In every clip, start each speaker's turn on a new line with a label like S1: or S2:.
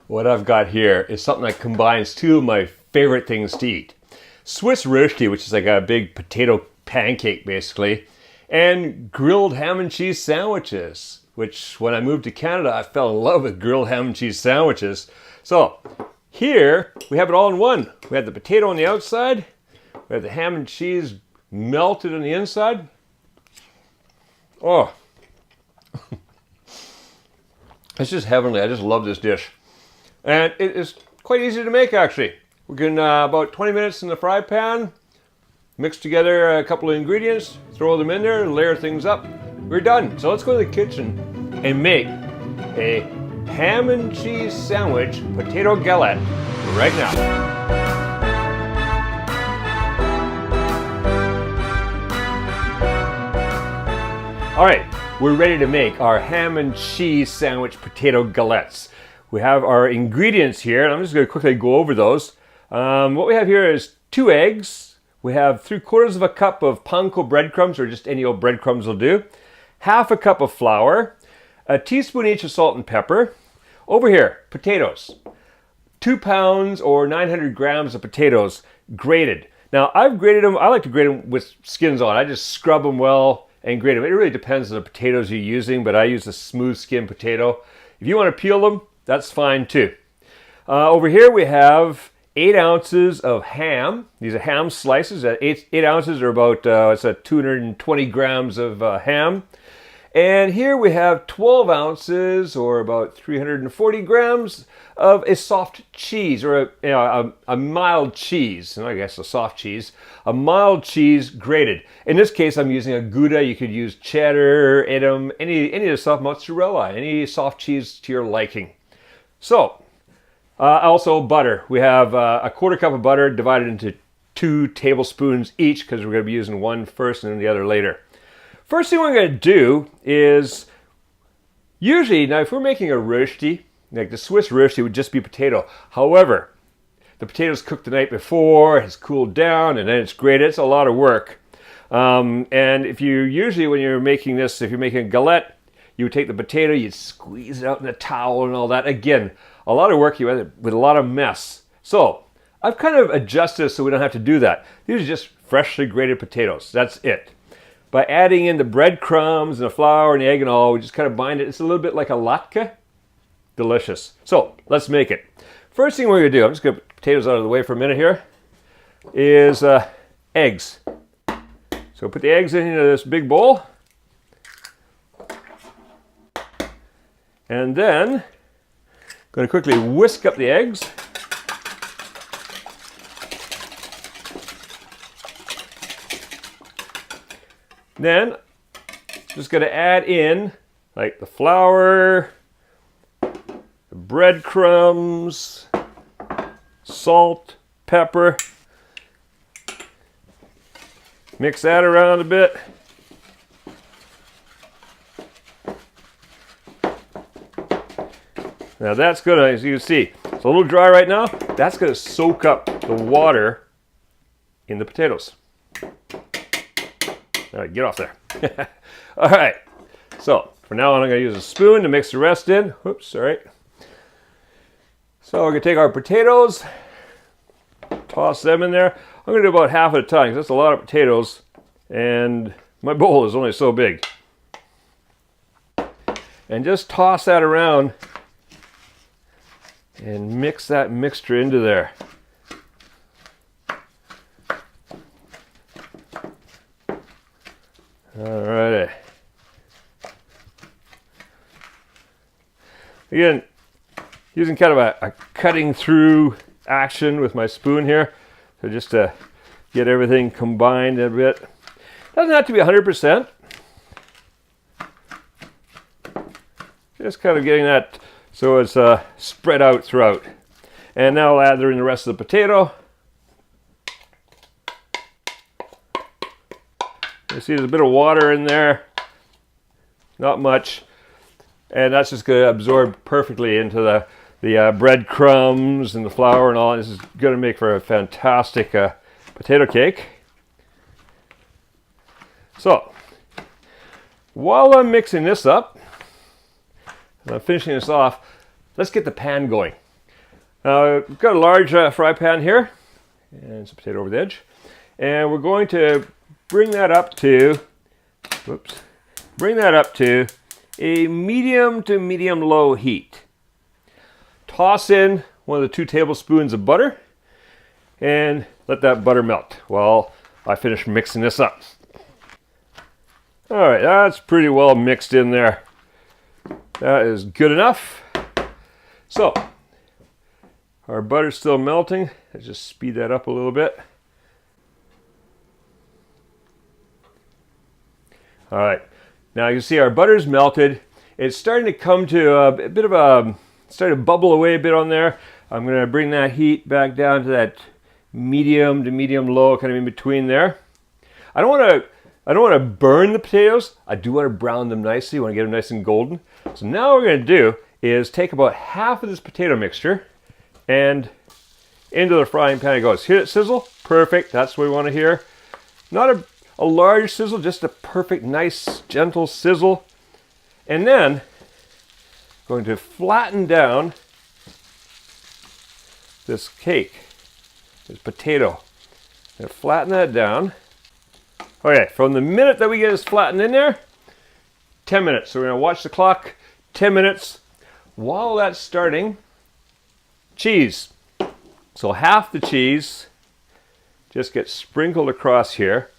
S1: What I've got here is something that combines two of my favorite things to eat. Swiss rösti, which is like a big potato pancake basically, and grilled ham and cheese sandwiches, which when I moved to Canada, I fell in love with grilled ham and cheese sandwiches. So here we have it all in one. We have the potato on the outside, we have the ham and cheese melted on the inside. Oh, it's just heavenly. I just love this dish. And it is quite easy to make actually. We can about 20 minutes in the fry pan, mix together a couple of ingredients, throw them in there, layer things up. We're done. So let's go to the kitchen and make a ham and cheese sandwich potato galette right now. All right, we're ready to make our ham and cheese sandwich potato galettes. We have our ingredients here, and I'm just going to quickly go over those. What we have here is 2 eggs. We have 3/4 of a cup of panko breadcrumbs, or just any old breadcrumbs will do. 1/2 cup of flour. A teaspoon each of salt and pepper. Over here, potatoes. 2 pounds or 900 grams of potatoes, grated. Now, I've grated them. I like to grate them with skins on. I just scrub them well and grate them. It really depends on the potatoes you're using, but I use a smooth skin potato. If you want to peel them, that's fine too. Over here we have 8 ounces of ham. These are ham slices. 8 ounces are about it's 220 grams of ham. And here we have 12 ounces or about 340 grams of a soft cheese, or a mild cheese. I guess a soft cheese. A mild cheese grated. In this case, I'm using a Gouda. You could use cheddar, Edam, any of the soft mozzarella, any soft cheese to your liking. So, also butter. We have a 1/4 cup of butter divided into 2 tablespoons each, because we're going to be using one first and then the other later. First thing we're going to do is, usually, now if we're making a rösti, like the Swiss rösti would just be potato. However, the potato's cooked the night before, it's cooled down, and then it's grated. It's a lot of work. And if you usually, when you're making this, if you're making a galette, you would take the potato, you'd squeeze it out in a towel and all that. Again, a lot of work, you end up with a lot of mess. So I've kind of adjusted so we don't have to do that. These are just freshly grated potatoes. That's it. By adding in the breadcrumbs and the flour and the egg and all, we just kind of bind it. It's a little bit like a latke. Delicious. So let's make it. First thing we're going to do, I'm just going to put potatoes out of the way for a minute here, is eggs. So put the eggs into this big bowl. And then I'm going to quickly whisk up the eggs. Then just going to add in like the flour, the breadcrumbs, salt, pepper. Mix that around a bit. Now that's going to, as you can see, it's a little dry right now. That's going to soak up the water in the potatoes. All right, get off there. All right, so from now on I'm going to use a spoon to mix the rest in. Oops, sorry. So we're going to take our potatoes, toss them in there. I'm going to do about half at a time because that's a lot of potatoes, and my bowl is only so big. And just toss that around and mix that mixture into there. Alrighty. Again, using kind of a cutting through action with my spoon here, so just to get everything combined a bit. Doesn't have to be 100%. Just kind of getting that so it's spread out throughout. And now I'll add in the rest of the potato. You see there's a bit of water in there. Not much. And that's just going to absorb perfectly into the breadcrumbs and the flour and all. This is going to make for a fantastic potato cake. So, while I'm mixing this up, and I'm finishing this off, let's get the pan going. We've got a large fry pan here, and some potato over the edge. And we're going to bring that up to, a medium to medium-low heat. Toss in 1 to 2 tablespoons of butter, and let that butter melt while I finish mixing this up. All right, that's pretty well mixed in there. That is good enough. So, our butter's still melting. Let's just speed that up a little bit. All right, now you can see our butter's melted. It's starting to come to a bit of a, starting to bubble away a bit on there. I'm going to bring that heat back down to that medium to medium low, kind of in between there. I don't want to burn the potatoes. I do want to brown them nicely. I want to get them nice and golden. So now what we're going to do is take about half of this potato mixture and into the frying pan it goes. Hear it sizzle? Perfect. That's what we want to hear. Not a large sizzle, just a perfect, nice, gentle sizzle. And then going to flatten down this cake, this potato. And flatten that down. Okay, from the minute that we get this flattened in there, 10 minutes. So we're going to watch the clock, 10 minutes. While that's starting, cheese. So half the cheese just gets sprinkled across here.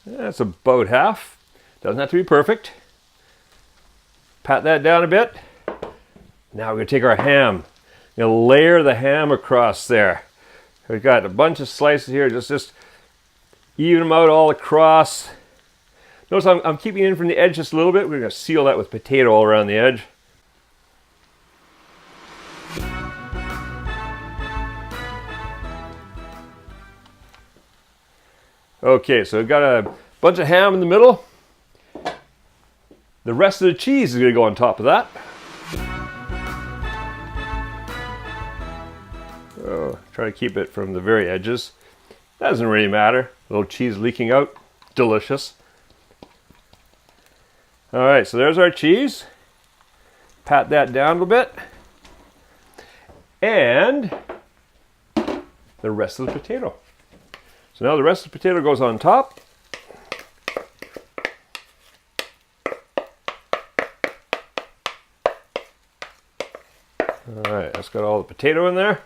S1: That's about half. Doesn't have to be perfect. Pat that down a bit. Now we're going to take our ham. We're going to layer the ham across there. We've got a bunch of slices here. Just even them out all across. Notice I'm keeping it in from the edge just a little bit. We're going to seal that with potato all around the edge. Okay, so we've got a bunch of ham in the middle. The rest of the cheese is going to go on top of that. Oh, try to keep it from the very edges. Doesn't really matter. A little cheese leaking out. Delicious. All right, so there's our cheese. Pat that down a little bit. And the rest of the potato. So now the rest of the potato goes on top. All right, that's got all the potato in there.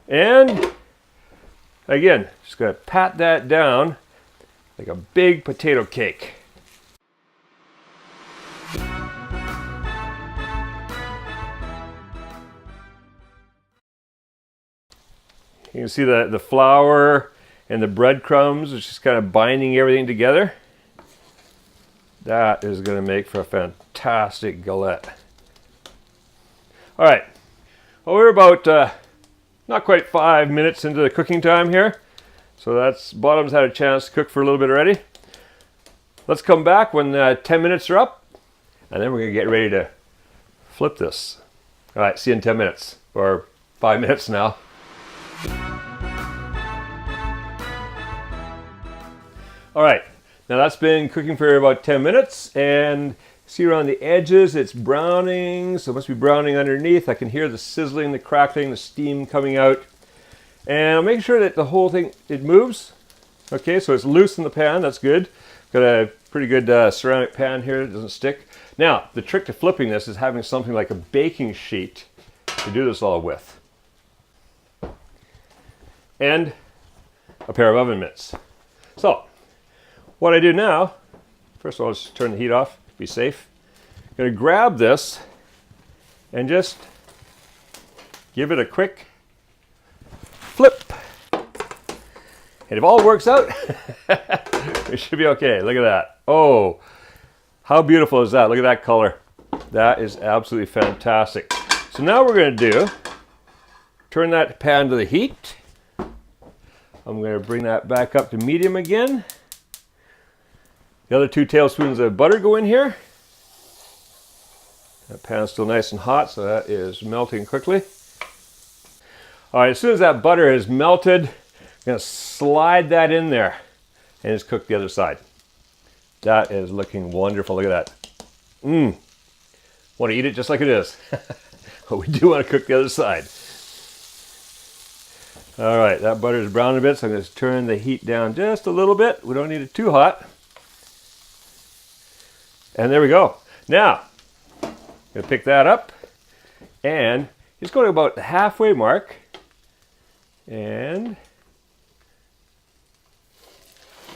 S1: And again, just gonna pat that down like a big potato cake. You can see the flour and the breadcrumbs is just kind of binding everything together. That is going to make for a fantastic galette. All right, well, we're about not quite 5 minutes into the cooking time here. So that's bottom's had a chance to cook for a little bit already. Let's come back when 10 minutes are up, and then we're going to get ready to flip this. All right, see you in 10 minutes, or 5 minutes now. All right, now that's been cooking for about 10 minutes, and see around the edges it's browning, so it must be browning underneath. I can hear the sizzling, the crackling, the steam coming out. And I'm making sure that the whole thing, it moves. Okay, so it's loose in the pan, that's good. Got a pretty good ceramic pan here, it doesn't stick. Now, the trick to flipping this is having something like a baking sheet to do this all with. And a pair of oven mitts. So, what I do now, first of all, let's turn the heat off, be safe. I'm going to grab this and just give it a quick flip. And if all works out, it should be okay. Look at that. Oh, how beautiful is that? Look at that color. That is absolutely fantastic. So now we're going to do, turn that pan to the heat. I'm going to bring that back up to medium again. The other 2 tablespoons of butter go in here. That pan's still nice and hot, so that is melting quickly. All right, as soon as that butter is melted, I'm going to slide that in there and just cook the other side. That is looking wonderful. Look at that. Mmm. Want to eat it just like it is. But we do want to cook the other side. All right, that butter is brown a bit, so I'm going to turn the heat down just a little bit. We don't need it too hot. And there we go. Now, I'm going to pick that up and just go to about the halfway mark and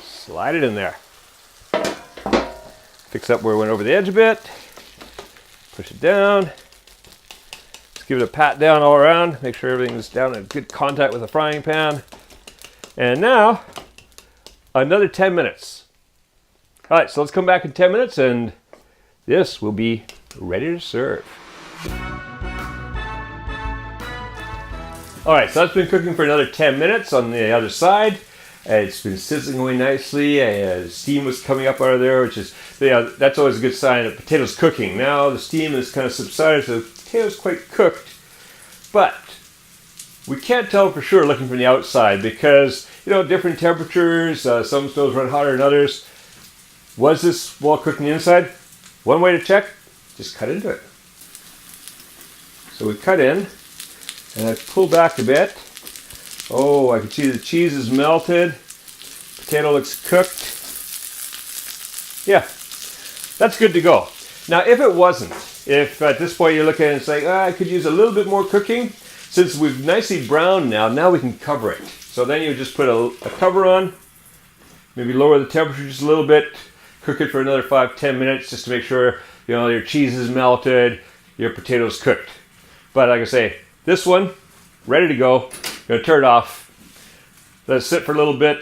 S1: slide it in there. Fix up where it went over the edge a bit. Push it down. Just give it a pat down all around. Make sure everything's down in good contact with the frying pan. And now, another 10 minutes. All right, so let's come back in 10 minutes and this will be ready to serve. All right, so that's been cooking for another 10 minutes on the other side. It's been sizzling away nicely. Steam was coming up out of there, which is, that's always a good sign of potatoes cooking. Now the steam is kind of subsided, so the potatoes quite cooked. But we can't tell for sure looking from the outside because, different temperatures, some stoves run hotter than others. Was this well cooked on the inside? One way to check, just cut into it. So we cut in, and I pull back a bit. Oh, I can see the cheese is melted. Potato looks cooked. Yeah, that's good to go. Now, if it wasn't, if at this point you're looking at it and saying, I could use a little bit more cooking, since we've nicely browned now we can cover it. So then you just put a cover on, maybe lower the temperature just a little bit, cook it for another 5-10 minutes just to make sure your cheese is melted, your potatoes cooked. But like I say, this one, ready to go. Gonna turn it off. Let it sit for a little bit.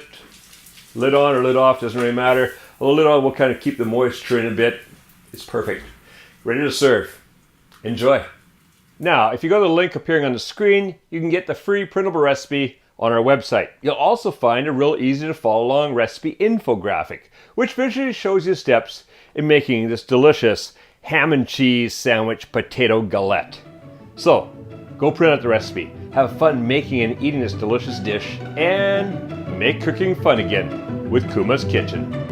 S1: Lid on or lid off, doesn't really matter. A lid on will kind of keep the moisture in a bit. It's perfect. Ready to serve. Enjoy. Now, if you go to the link appearing on the screen, you can get the free printable recipe on our website. You'll also find a real easy to follow along recipe infographic, which visually shows you steps in making this delicious ham and cheese sandwich potato galette. So, go print out the recipe, have fun making and eating this delicious dish, and make cooking fun again with Kuma's Kitchen.